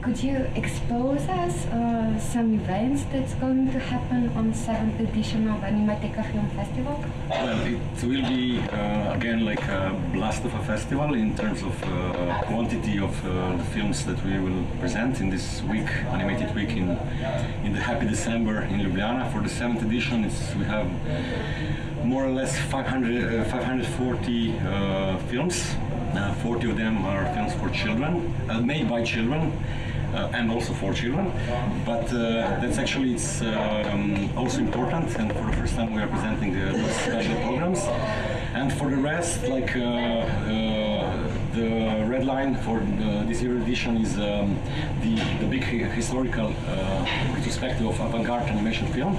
Could you expose us some events that's going to happen on 7th edition of Animateka Film Festival? Well, it will be again like a blast of a festival in terms of quantity of the films that we will present in this week, animated week in the Happy December in Ljubljana. For the 7th edition, we have more or less 540 films. 40 of them are films for children, made by children. And also for children, but that's actually also important, and for the first time we are presenting those special programs. And for the rest, like the red line for this year's edition is the big historical retrospective of avant-garde animation film.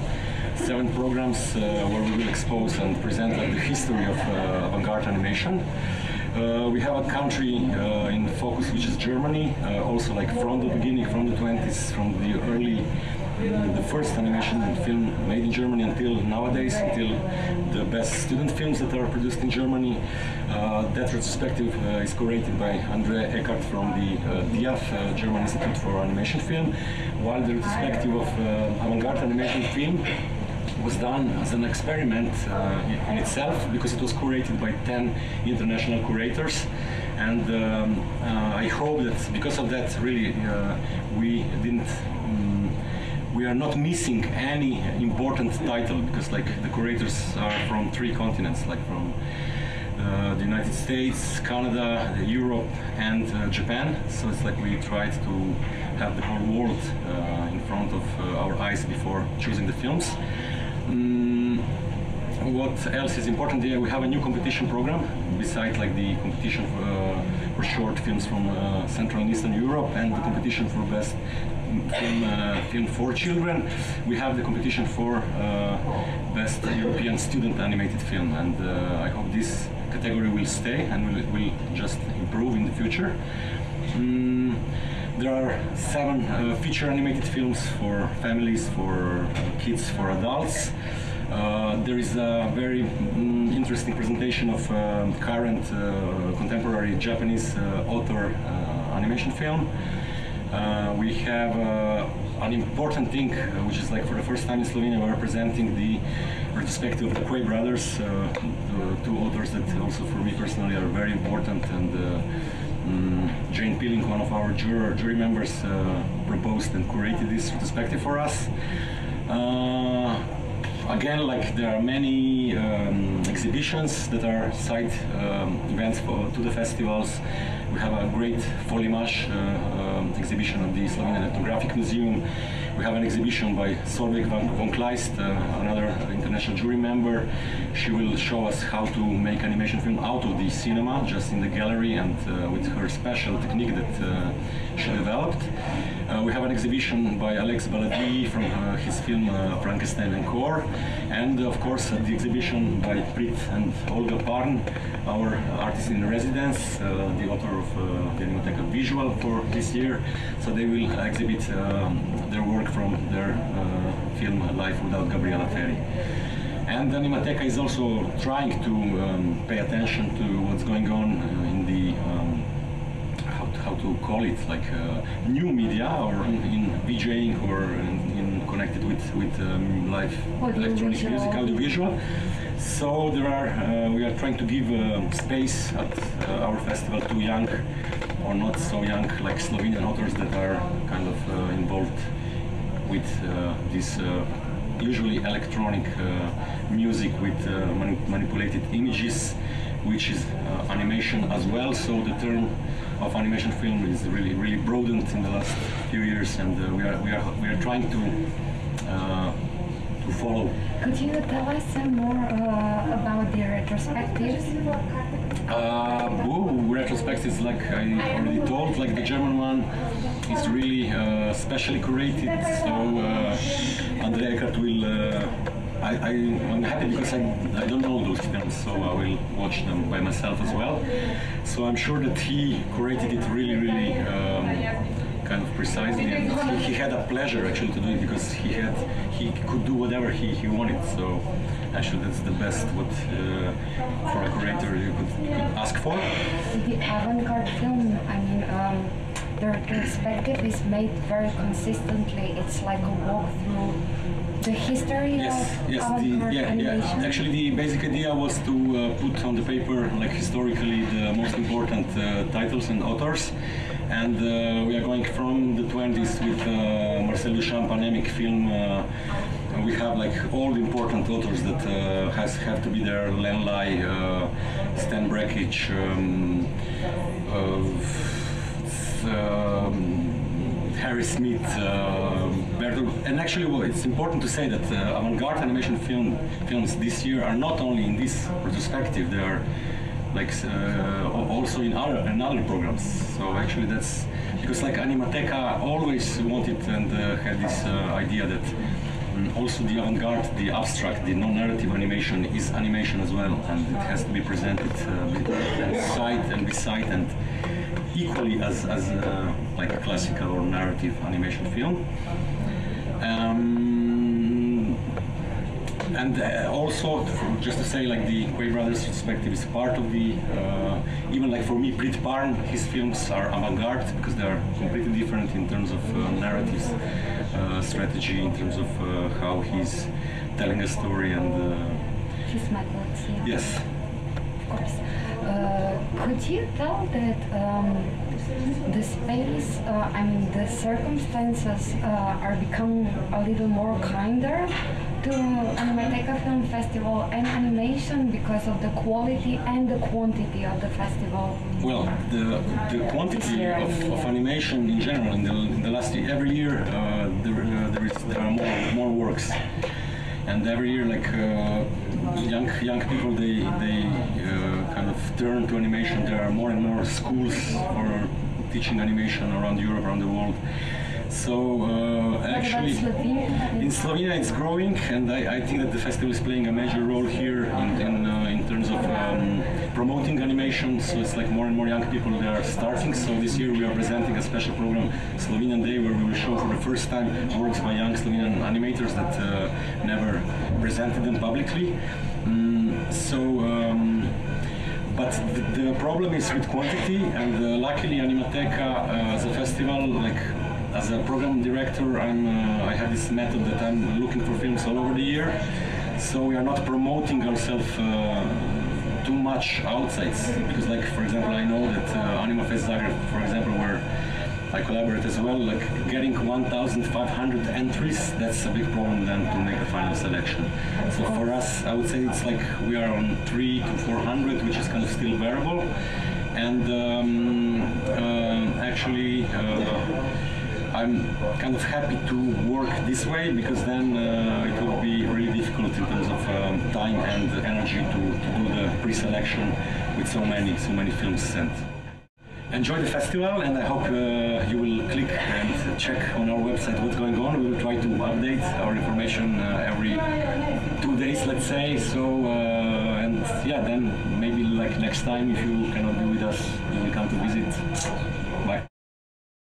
7 programs where we will expose and present like the history of avant-garde animation. We have a country in focus, which is Germany, also like from the beginning, from the 20s, from the early, the first animation film made in Germany until nowadays, until the best student films that are produced in Germany. That retrospective is curated by Andrea Eckart from the DIAF, German Institute for Animation Film, while the retrospective of avant-garde animation film was done as an experiment in itself, because it was curated by 10 international curators, and I hope that because of that, really, we are not missing any important title, because like the curators are from 3 continents, like from the United States, Canada, Europe, and Japan. So it's like we tried to have the whole world in front of our eyes before choosing the films. What else is important here? We have a new competition program, besides like the competition for short films from Central and Eastern Europe and the competition for best film for children. We have the competition for best European student animated film, and I hope this category will stay and will just improve in the future. There are 7 feature animated films for families, for kids, for adults. There is a very interesting presentation of current contemporary Japanese author animation film. We have an important thing, which is like for the first time in Slovenia, we're presenting the retrospective of the Quay brothers, the 2 authors that also for me personally are very important, and Jane Peeling, one of our jury members, proposed and curated this retrospective for us. Again, like there are many exhibitions that are side events to the festivals. We have a great Folimage exhibition at the Slovenian Ethnographic Museum. We have an exhibition by Solveig von Kleist, another international jury member. She will show us how to make animation film out of the cinema, just in the gallery, and with her special technique that she developed. We have an exhibition by Alex Baladi from his film Frankenstein and Core, and of course the exhibition by Prit and Olga Parn, our artist in residence, the author of the Animateka visual for this year. So they will exhibit their work from their film Life Without Gabriella Ferri. And Animateka is also trying to pay attention to what's going on in the how to call it, like new media, or in VJing, or in connected with live electronic music, audiovisual. So we are trying to give space at our festival to young or not so young, like Slovenian authors that are kind of involved with this usually electronic music with manipulated images, which is animation as well. So the term of animation film is really broadened in the last few years, and we are trying to follow. Could you tell us some more about the retrospectives? Retrospectives, like I already told, like the German one is really specially curated. So Andrea Eckart will. I'm happy because I don't know those films, so I will watch them by myself as well. So I'm sure that he curated it really kind of precisely, and he had a pleasure actually to do it, because he could do whatever he wanted. So actually that's the best what for a curator you could ask for. The avant-garde film, I mean, retrospective is made very consistently. It's like a walk through the history of avant-garde animation. Actually, the basic idea was to put on the paper, like historically, the most important titles and authors. And we are going from the 20s with Marcel Duchamp anemic film. We have like all the important authors that have to be there: Len Lai, Stan Brakhage, Harry Smith, and actually, well, it's important to say that avant-garde animation films this year are not only in this retrospective; they are like also in other programs. So actually, that's because like Animateka always wanted and had this idea that also the avant-garde, the abstract, the non-narrative animation is animation as well, and it has to be presented side and beside and equally as like a classical or narrative animation film. And also, just to say, like the Quay brothers' perspective is part of the, even like for me, Prit Parn, his films are avant-garde because they are completely different in terms of narratives, strategy, in terms of how he's telling a story and his methods. Yeah. Yes. Of course. Could you tell that the space, I mean the circumstances are becoming a little more kinder to Animateka Film Festival and animation because of the quality and the quantity of the festival? Well, the quantity of animation in general in the last year, every year there are more works. And every year, like young people, they kind of turn to animation. There are more and more schools for teaching animation around Europe, around the world. So actually, in Slovenia it's growing, and I think that the festival is playing a major role here in terms of promoting animation. So it's like more and more young people they are starting. So this year we are presenting a special program, Slovenian Day, where we will show for the first time works by young Slovenian animators that never presented them publicly. But the problem is with quantity, and luckily Animateka as a festival, like as a program director, I have this method that I'm looking for films all over the year. So we are not promoting ourselves too much outside, because, like for example, I know that Anima Fest Zagreb, for example, where I collaborate as well, like getting 1,500 entries, that's a big problem then to make a final selection. So for us, I would say it's like we are on 300 to 400, which is kind of still bearable. And actually, I'm kind of happy to work this way, because then it would be really difficult in terms of time and energy to do the pre-selection with so many films sent. Enjoy the festival, and I hope you will click and check on our website what's going on. We will try to update our information every 2 days, let's say. So, and yeah, then maybe like next time, if you cannot be with us, you will come to visit.